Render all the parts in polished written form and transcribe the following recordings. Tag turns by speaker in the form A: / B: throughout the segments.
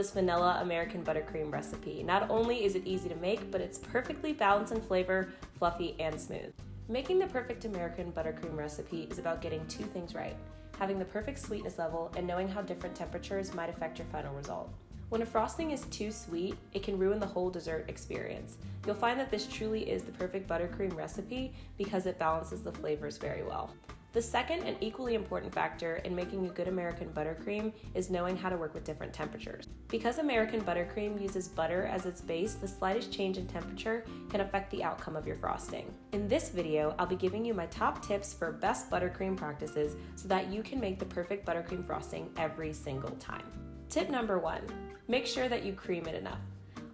A: this Vanilla American Buttercream recipe. Not only is it easy to make, but it's perfectly balanced in flavor, fluffy, and smooth. Making the perfect American buttercream recipe is about getting two things right: having the perfect sweetness level and knowing how different temperatures might affect your final result. When a frosting is too sweet, it can ruin the whole dessert experience. You'll find that this truly is the perfect buttercream recipe because it balances the flavors very well. The second and equally important factor in making a good American buttercream is knowing how to work with different temperatures. Because American buttercream uses butter as its base, the slightest change in temperature can affect the outcome of your frosting. In this video, I'll be giving you my top tips for best buttercream practices so that you can make the perfect buttercream frosting every single time. Tip number 1, make sure that you cream it enough.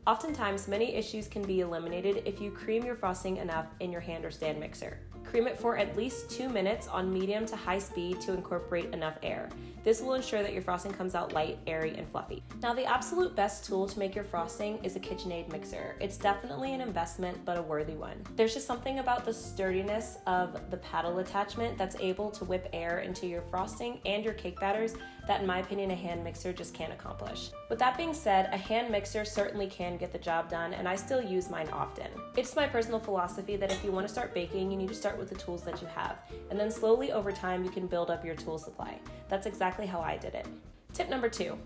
A: Oftentimes, many issues can be eliminated if you cream your frosting enough in your hand or stand mixer. Cream it for at least 2 minutes on medium to high speed to incorporate enough air. This will ensure that your frosting comes out light, airy, and fluffy. Now, the absolute best tool to make your frosting is a KitchenAid mixer. It's definitely an investment, but a worthy one. There's just something about the sturdiness of the paddle attachment that's able to whip air into your frosting and your cake batters that, in my opinion, a hand mixer just can't accomplish. With that being said, a hand mixer certainly can get the job done, and I still use mine often. It's my personal philosophy that if you want to start baking, you need to start with the tools that you have, and then slowly over time you can build up your tool supply. That's exactly how I did it. Tip number 2,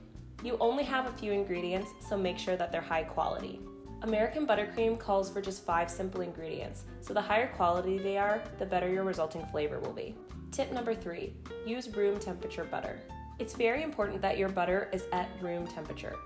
A: you only have a few ingredients, so make sure that they're high quality. American buttercream calls for just 5 simple ingredients, so the higher quality they are, the better your resulting flavor will be. Tip number 3, use room temperature butter. It's very important that your butter is at room temperature.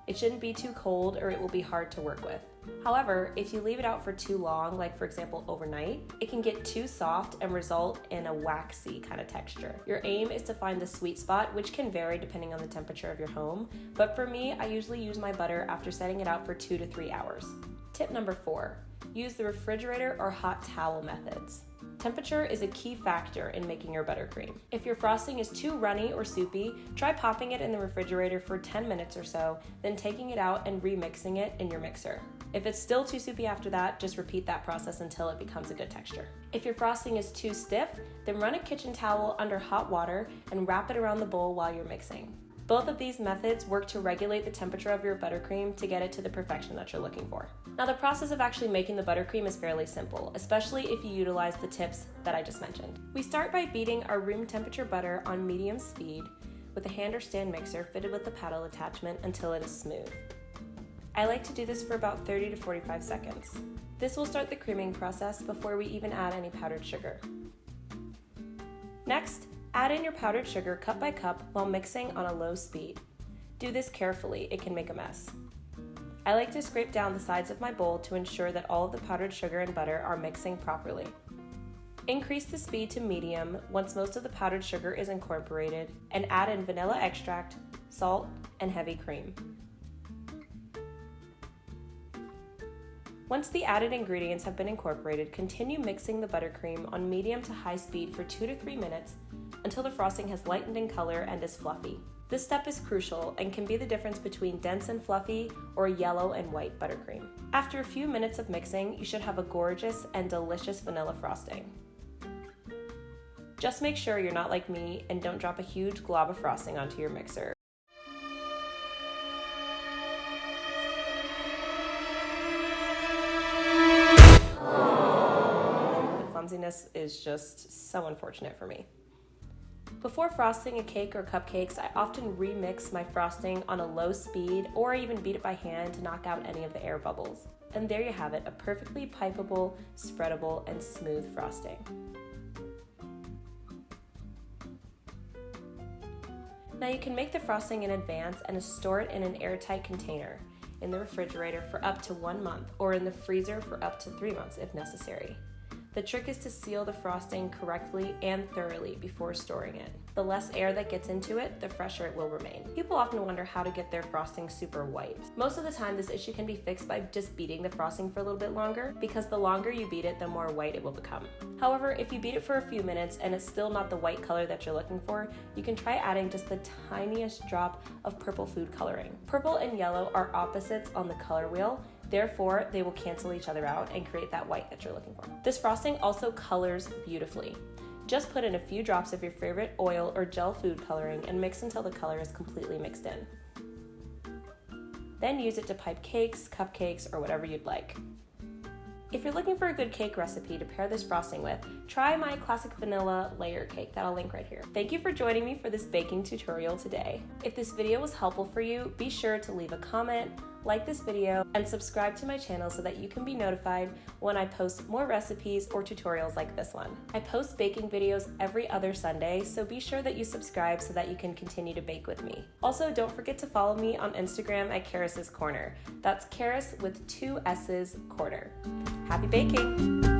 A: It shouldn't be too cold or it will be hard to work with. However, if you leave it out for too long, like for example overnight, it can get too soft and result in a waxy kind of texture. Your aim is to find the sweet spot, which can vary depending on the temperature of your home, but for me, I usually use my butter after setting it out for 2 to 3 hours. Tip number 4, use the refrigerator or hot towel methods. Temperature is a key factor in making your buttercream. If your frosting is too runny or soupy, try popping it in the refrigerator for 10 minutes or so, then taking it out and remixing it in your mixer. If it's still too soupy after that, just repeat that process until it becomes a good texture. If your frosting is too stiff, then run a kitchen towel under hot water and wrap it around the bowl while you're mixing. Both of these methods work to regulate the temperature of your buttercream to get it to the perfection that you're looking for. Now, the process of actually making the buttercream is fairly simple, especially if you utilize the tips that I just mentioned. We start by beating our room temperature butter on medium speed with a hand or stand mixer fitted with the paddle attachment until it is smooth. I like to do this for about 30 to 45 seconds. This will start the creaming process before we even add any powdered sugar. Next, add in your powdered sugar cup by cup while mixing on a low speed. Do this carefully, it can make a mess. I like to scrape down the sides of my bowl to ensure that all of the powdered sugar and butter are mixing properly. Increase the speed to medium once most of the powdered sugar is incorporated and add in vanilla extract, salt, and heavy cream. Once the added ingredients have been incorporated, continue mixing the buttercream on medium to high speed for 2 to 3 minutes until the frosting has lightened in color and is fluffy. This step is crucial and can be the difference between dense and fluffy or yellow and white buttercream. After a few minutes of mixing, you should have a gorgeous and delicious vanilla frosting. Just make sure you're not like me and don't drop a huge glob of frosting onto your mixer. Clumsiness is just so unfortunate for me. Before frosting a cake or cupcakes, I often remix my frosting on a low speed or even beat it by hand to knock out any of the air bubbles. And there you have it, a perfectly pipeable, spreadable, and smooth frosting. Now you can make the frosting in advance and store it in an airtight container in the refrigerator for up to 1 month or in the freezer for up to 3 months if necessary. The trick is to seal the frosting correctly and thoroughly before storing it. The less air that gets into it, the fresher it will remain. People often wonder how to get their frosting super white. Most of the time, this issue can be fixed by just beating the frosting for a little bit longer, because the longer you beat it, the more white it will become. However, if you beat it for a few minutes and it's still not the white color that you're looking for, you can try adding just the tiniest drop of purple food coloring. Purple and yellow are opposites on the color wheel, therefore they will cancel each other out and create that white that you're looking for. This frosting also colors beautifully. Just put in a few drops of your favorite oil or gel food coloring and mix until the color is completely mixed in. Then use it to pipe cakes, cupcakes, or whatever you'd like. If you're looking for a good cake recipe to pair this frosting with, try my classic vanilla layer cake that I'll link right here. Thank you for joining me for this baking tutorial today. If this video was helpful for you, be sure to leave a comment, like this video, and subscribe to my channel so that you can be notified when I post more recipes or tutorials like this one. I post baking videos every other Sunday, so be sure that you subscribe so that you can continue to bake with me. Also, don't forget to follow me on Instagram at Karis's Corner. That's Karis with 2 S's Corner. Happy baking!